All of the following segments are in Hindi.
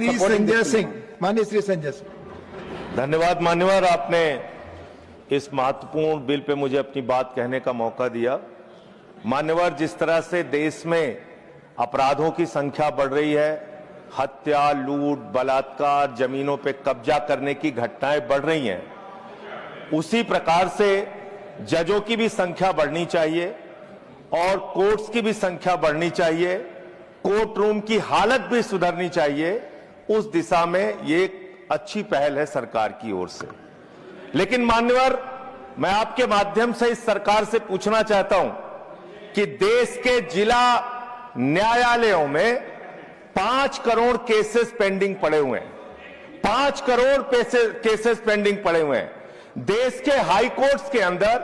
संजय सिंह, माननीय श्री संजय सिंह। धन्यवाद मान्यवर, आपने इस महत्वपूर्ण बिल पे मुझे अपनी बात कहने का मौका दिया। मान्यवर, जिस तरह से देश में अपराधों की संख्या बढ़ रही है, हत्या, लूट, बलात्कार, जमीनों पे कब्जा करने की घटनाएं बढ़ रही हैं, उसी प्रकार से जजों की भी संख्या बढ़नी चाहिए और कोर्ट्स की भी संख्या बढ़नी चाहिए, कोर्ट रूम की हालत भी सुधरनी चाहिए। उस दिशा में ये एक अच्छी पहल है सरकार की ओर से। लेकिन मान्यवर, मैं आपके माध्यम से इस सरकार से पूछना चाहता हूं कि देश के जिला न्यायालयों में 5 करोड़ केसेस पेंडिंग पड़े हुए हैं। 5 करोड़ केसेस पेंडिंग पड़े हुए हैं। देश के हाई कोर्ट्स के अंदर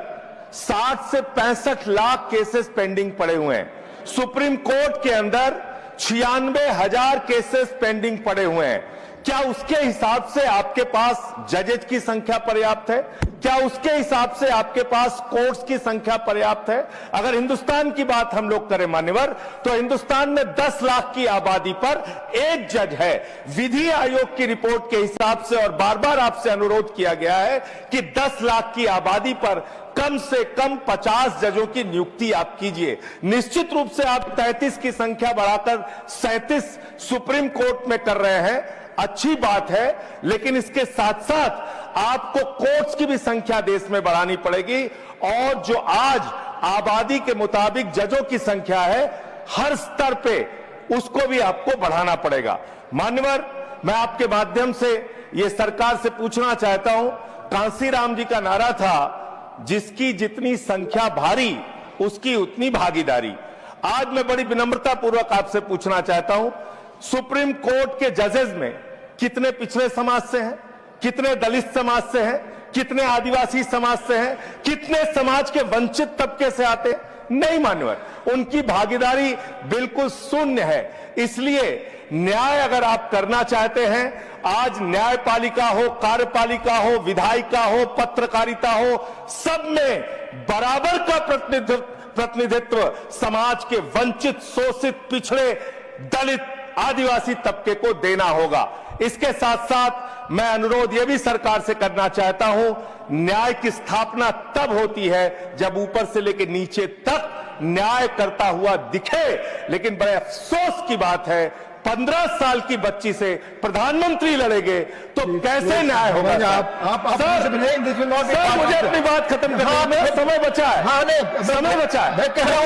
60 से 65 लाख केसेस पेंडिंग पड़े हुए हैं। सुप्रीम कोर्ट के अंदर 96,000 केसेस पेंडिंग पड़े हुए हैं। क्या उसके हिसाब से आपके पास जजेज की संख्या पर्याप्त है? क्या उसके हिसाब से आपके पास कोर्ट्स की संख्या पर्याप्त है? अगर हिंदुस्तान की बात हम लोग करें मान्यवर, तो हिंदुस्तान में 10 लाख की आबादी पर एक जज है। विधि आयोग की रिपोर्ट के हिसाब से, और बार बार आपसे अनुरोध किया गया है कि 10 लाख की आबादी पर कम से कम 50 जजों की नियुक्ति आप कीजिए। निश्चित रूप से आप 33 की संख्या बढ़ाकर 37 सुप्रीम कोर्ट में कर रहे हैं, अच्छी बात है, लेकिन इसके साथ साथ आपको कोर्ट्स की भी संख्या देश में बढ़ानी पड़ेगी और जो आज आबादी के मुताबिक जजों की संख्या है हर स्तर पे, उसको भी आपको बढ़ाना पड़ेगा। मान्यवर, मैं आपके माध्यम से ये सरकार से पूछना चाहता हूं, कांसीराम जी का नारा था, जिसकी जितनी संख्या भारी उसकी उतनी भागीदारी। आज मैं बड़ी विनम्रता पूर्वक आपसे पूछना चाहता हूं, सुप्रीम कोर्ट के जजेस में कितने पिछड़े समाज से हैं, कितने दलित समाज से हैं, कितने आदिवासी समाज से हैं, कितने समाज के वंचित तबके से आते हैं? नहीं मान्यवर, उनकी भागीदारी बिल्कुल शून्य है। इसलिए न्याय अगर आप करना चाहते हैं, आज न्यायपालिका हो, कार्यपालिका हो, विधायिका हो, पत्रकारिता हो, सब में बराबर का प्रतिनिधित्व समाज के वंचित, शोषित, पिछड़े, दलित, आदिवासी तबके को देना होगा। इसके साथ साथ मैं अनुरोध यह भी सरकार से करना चाहता हूं, न्याय की स्थापना तब होती है जब ऊपर से लेकर नीचे तक न्याय करता हुआ दिखे। लेकिन बड़े अफसोस की बात है, 15 साल की बच्ची से प्रधानमंत्री लड़ेंगे तो कैसे न्याय होगा? सर, मुझे अपनी बात खत्म करना है, समय बचा है, समय बचा है। मैं कह रहा हूं,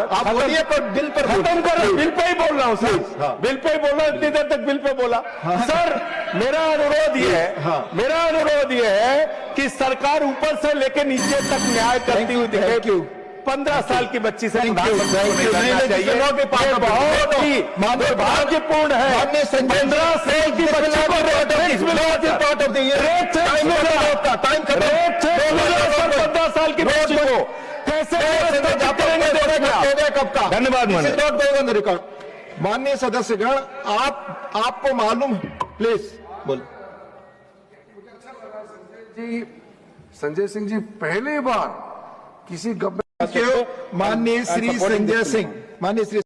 आप बोलिए, पर बिल पर खत्म कर, बिल पे ही बोल रहा हूं सर, बिल पे ही बोल रहा हूं, इतनी देर तक बिल पे बोला। सर, मेरा अनुरोध ये है कि सरकार ऊपर से लेकर नीचे तक न्याय करती हुई दिखे। 15 साल की बच्ची से बहुत ही दुर्भाग्यपूर्ण है। 15 साल की बच्ची को 15 साल की बच्ची को कैसे? धन्यवाद रिकॉर्ड। माननीय सदस्यगण, आपको मालूम है, प्लीज बोल। संजय सिंह जी पहली बार किसी गवर्नमेंट माननीय श्री संजय सिंह, माननीय श्री